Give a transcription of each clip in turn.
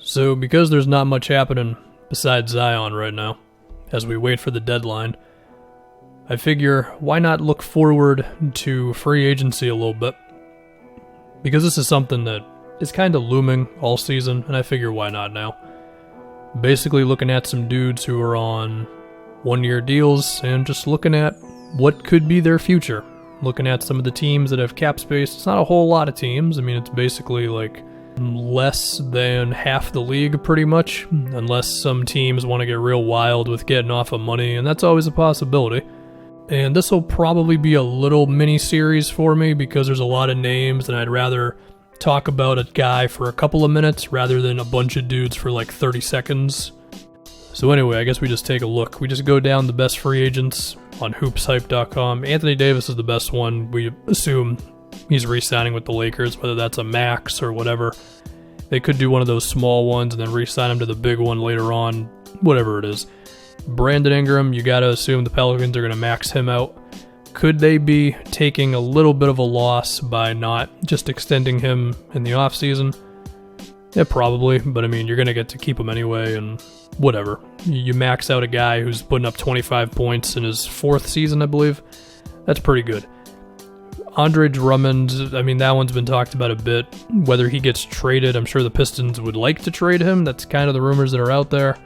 So because there's not much happening besides Zion right now, as we wait for the deadline, I figure why not look forward to free agency a little bit? Because this is something that is kind of looming all season, and I figure why not now? Basically looking at some dudes who are on one-year deals and just looking at what could be their future. Looking at some of the teams that have cap space. It's not a whole lot of teams. I mean, it's basically like less than half the league pretty much, unless some teams want to get real wild with getting off of money, and that's always a possibility. And this will probably be a little mini-series for me because there's a lot of names and I'd rather talk about a guy for a couple of minutes rather than a bunch of dudes for like 30 seconds. So anyway, I guess we just take a look. We just go down the best free agents on hoopshype.com. Anthony Davis is the best one. We assume he's re-signing with the Lakers, whether that's a max or whatever. They could do one of those small ones and then re-sign him to the big one later on, whatever it is. Brandon Ingram, you gotta assume the Pelicans are gonna max him out. Could they be taking a little bit of a loss by not just extending him in the offseason? Yeah, probably, but I mean, you're gonna get to keep him anyway, and whatever. You max out a guy who's putting up 25 points in his fourth season, I believe. That's pretty good. Andre Drummond, I mean, that one's been talked about a bit. Whether he gets traded, I'm sure the Pistons would like to trade him. That's kind of the rumors that are out there.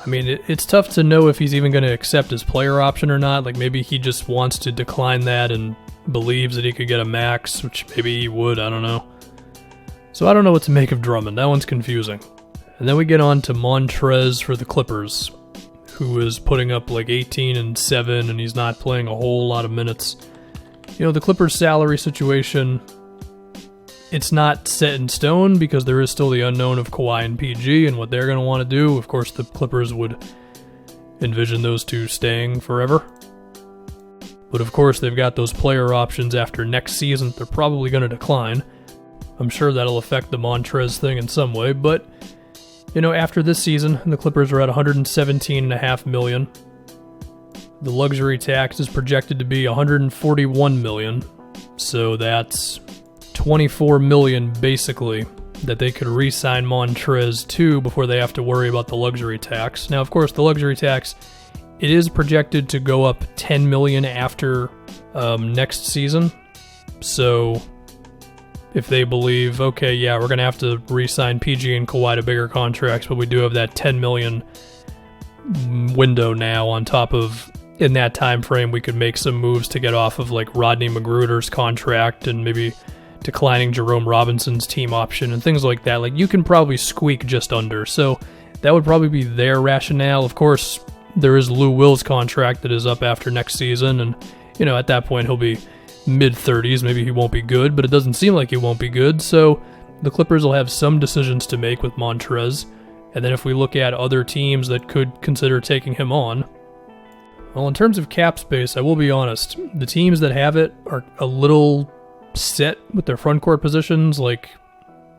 I mean, it's tough to know if he's even going to accept his player option or not. Like, maybe he just wants to decline that and believes that he could get a max, which maybe he would, I don't know. So I don't know what to make of Drummond. That one's confusing. And then we get on to Montrez for the Clippers, who is putting up like 18 and 7, and he's not playing a whole lot of minutes. You know, the Clippers' salary situation, it's not set in stone because there is still the unknown of Kawhi and PG and what they're going to want to do. Of course, the Clippers would envision those two staying forever. But of course, they've got those player options after next season. They're probably going to decline. I'm sure that'll affect the Montrez thing in some way. But, you know, after this season, the Clippers are at $117.5 million. The luxury tax is projected to be $141 million. So that's $24 million basically that they could re-sign Montrez to before they have to worry about the luxury tax. Now, of course, the luxury tax, it is projected to go up $10 million after next season. So if they believe, okay, yeah, we're going to have to re-sign PG and Kawhi to bigger contracts, but we do have that $10 million window now on top of, in that time frame, we could make some moves to get off of like Rodney Magruder's contract and maybe declining Jerome Robinson's team option and things like that. Like, you can probably squeak just under. So that would probably be their rationale. Of course, there is Lou Will's contract that is up after next season. And, you know, at that point, he'll be mid-30s. Maybe he won't be good, but it doesn't seem like he won't be good. So the Clippers will have some decisions to make with Montrez. And then if we look at other teams that could consider taking him on, well, in terms of cap space, I will be honest. The teams that have it are a little set with their front court positions, like,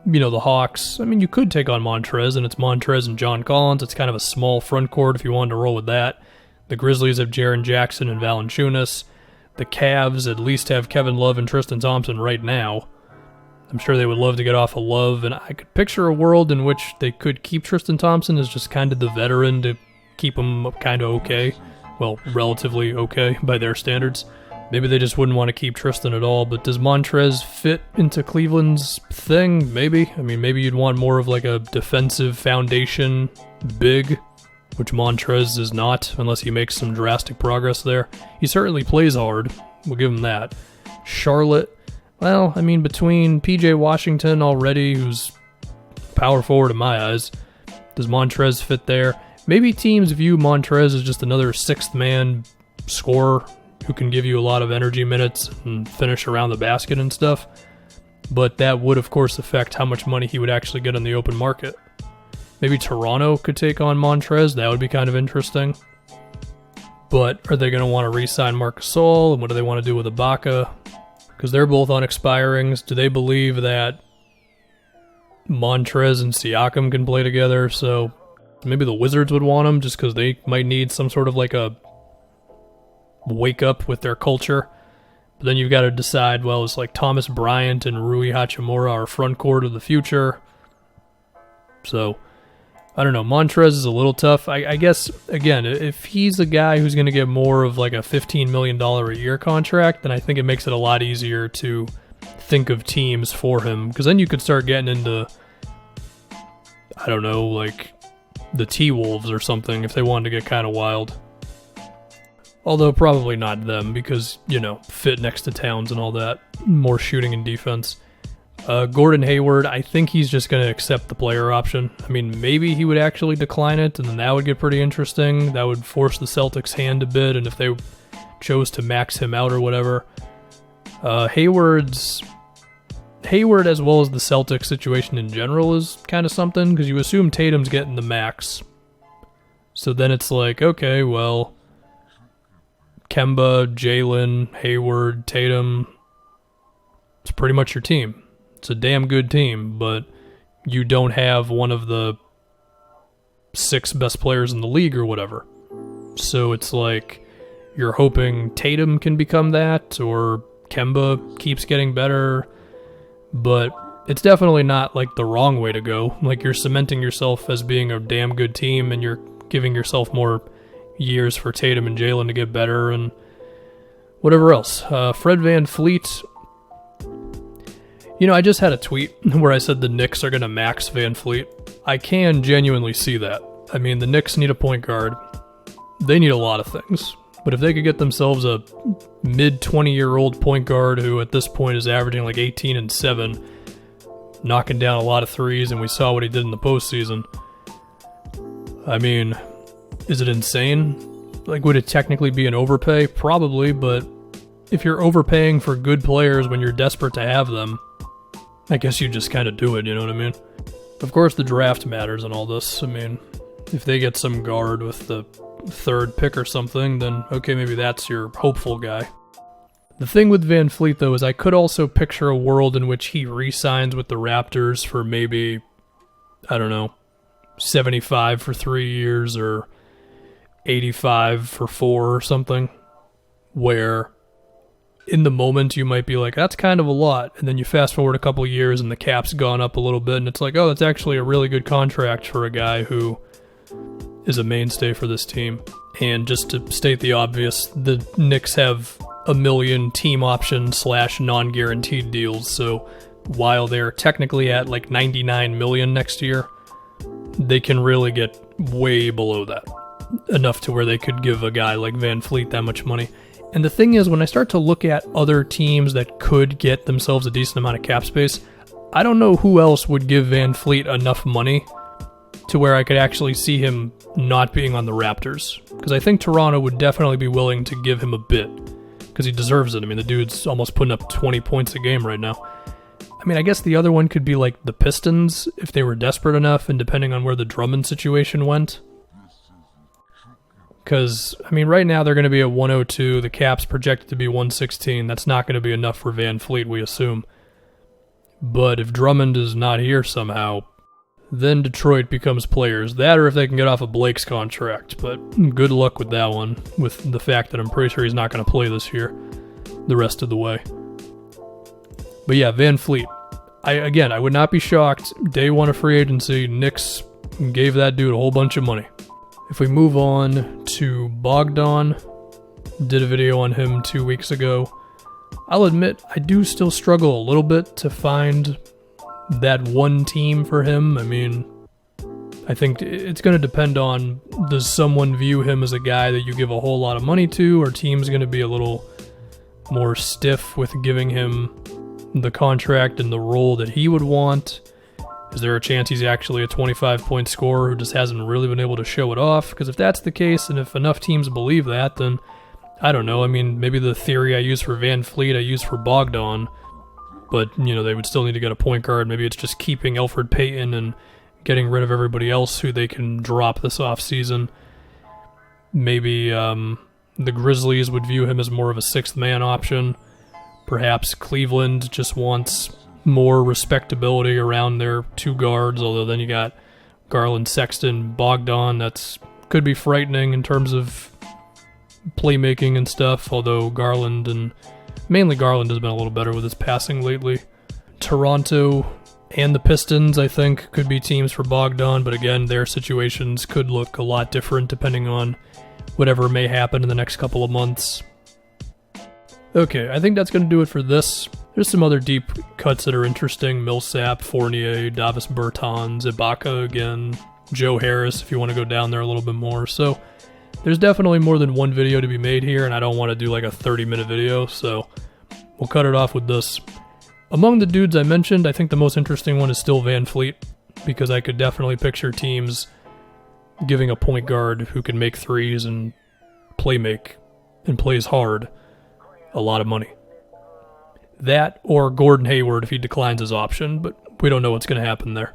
you know, the Hawks. I mean, you could take on Montrez, and it's Montrez and John Collins. It's kind of a small front court if you wanted to roll with that. The Grizzlies have Jaren Jackson and Valanciunas. The Cavs at least have Kevin Love and Tristan Thompson right now. I'm sure they would love to get off of Love, and I could picture a world in which they could keep Tristan Thompson as just kind of the veteran to keep him kind of okay. Well, relatively okay by their standards. Maybe they just wouldn't want to keep Tristan at all, but does Montrez fit into Cleveland's thing? Maybe. I mean, maybe you'd want more of like a defensive foundation big, which Montrez is not, unless he makes some drastic progress there. He certainly plays hard. We'll give him that. Charlotte, well, I mean, between PJ Washington already, who's power forward in my eyes, does Montrez fit there? Maybe teams view Montrez as just another sixth man scorer who can give you a lot of energy minutes and finish around the basket and stuff. But that would, of course, affect how much money he would actually get on the open market. Maybe Toronto could take on Montrez. That would be kind of interesting. But are they going to want to re-sign Marc Gasol? And what do they want to do with Ibaka? Because they're both on expirings. Do they believe that Montrez and Siakam can play together? So maybe the Wizards would want them just because they might need some sort of like a wake up with their culture. But then you've got to decide, well, it's like Thomas Bryant and Rui Hachimura are front court of the future. So, I don't know. Montrez is a little tough. I guess, again, if he's a guy who's going to get more of like a $15 million a year contract, then I think it makes it a lot easier to think of teams for him. Because then you could start getting into, I don't know, like the T-Wolves or something if they wanted to get kind of wild. Although probably not them because, fit next to Towns and all that. More shooting and defense. Gordon Hayward, I think he's just going to accept the player option. I mean, maybe he would actually decline it, and then that would get pretty interesting. That would force the Celtics' hand a bit, and if they chose to max him out or whatever. Hayward, as well as the Celtics situation in general, is kind of something, because you assume Tatum's getting the max. So then it's like, okay, well, Kemba, Jalen, Hayward, Tatum, it's pretty much your team. It's a damn good team, but you don't have one of the 6 best players in the league or whatever. So it's like you're hoping Tatum can become that, or Kemba keeps getting better, but it's definitely not like the wrong way to go. Like you're cementing yourself as being a damn good team, and you're giving yourself more years for Tatum and Jalen to get better and whatever else. Fred VanFleet. I just had a tweet where I said the Knicks are going to max VanFleet. I can genuinely see that. I mean, the Knicks need a point guard. They need a lot of things. But if they could get themselves a mid-20-year-old point guard who at this point is averaging like 18 and 7, knocking down a lot of threes, and we saw what he did in the postseason. I mean, is it insane? Like, would it technically be an overpay? Probably, but if you're overpaying for good players when you're desperate to have them, I guess you just kind of do it, you know what I mean? Of course, the draft matters in all this. I mean, if they get some guard with the 3rd pick or something, then okay, maybe that's your hopeful guy. The thing with VanFleet, though, is I could also picture a world in which he re-signs with the Raptors for maybe, I don't know, 75 for 3 years or 85 for 4 or something, where in the moment you might be like, that's kind of a lot, and then you fast forward a couple years and the cap's gone up a little bit, and it's like, oh, that's actually a really good contract for a guy who is a mainstay for this team. And just to state the obvious, the Knicks have a million team option / non-guaranteed deals, so while they're technically at like 99 million next year, they can really get way below that, enough to where they could give a guy like VanFleet that much money. And the thing is, when I start to look at other teams that could get themselves a decent amount of cap space, I don't know who else would give VanFleet enough money to where I could actually see him not being on the Raptors. Because I think Toronto would definitely be willing to give him a bit, because he deserves it. I mean, the dude's almost putting up 20 points a game right now. I mean, I guess the other one could be like the Pistons, if they were desperate enough, and depending on where the Drummond situation went. Because, I mean, right now they're going to be at 102. The cap's projected to be 116. That's not going to be enough for VanFleet, we assume. But if Drummond is not here somehow, then Detroit becomes players. That, or if they can get off of Blake's contract. But good luck with that one, with the fact that I'm pretty sure he's not going to play this year the rest of the way. But yeah, VanFleet. I would not be shocked. Day 1 of free agency, Knicks gave that dude a whole bunch of money. If we move on to Bogdan, did a video on him 2 weeks ago. I'll admit, I do still struggle a little bit to find that one team for him. I mean, I think it's going to depend on, does someone view him as a guy that you give a whole lot of money to, or team's going to be a little more stiff with giving him the contract and the role that he would want? Is there a chance he's actually a 25-point scorer who just hasn't really been able to show it off? Because if that's the case, and if enough teams believe that, then I don't know. I mean, maybe the theory I use for VanFleet I use for Bogdan, but, they would still need to get a point guard. Maybe it's just keeping Elfrid Payton and getting rid of everybody else who they can drop this offseason. Maybe the Grizzlies would view him as more of a sixth-man option. Perhaps Cleveland just wants more respectability around their 2 guards, although then you got Garland, Sexton, Bogdan. That's could be frightening in terms of playmaking and stuff, although mainly Garland has been a little better with his passing lately. Toronto, and the Pistons, I think, could be teams for Bogdan, but again, their situations could look a lot different depending on whatever may happen in the next couple of months. Okay, I think that's going to do it for this. There's some other deep cuts that are interesting. Millsap, Fournier, Davis Bertans, Ibaka again, Joe Harris if you want to go down there a little bit more. So there's definitely more than one video to be made here, and I don't want to do like a 30-minute video, so we'll cut it off with this. Among the dudes I mentioned, I think the most interesting one is still VanFleet, because I could definitely picture teams giving a point guard who can make threes and make and plays hard a lot of money. That or Gordon Hayward if he declines his option, but we don't know what's going to happen there.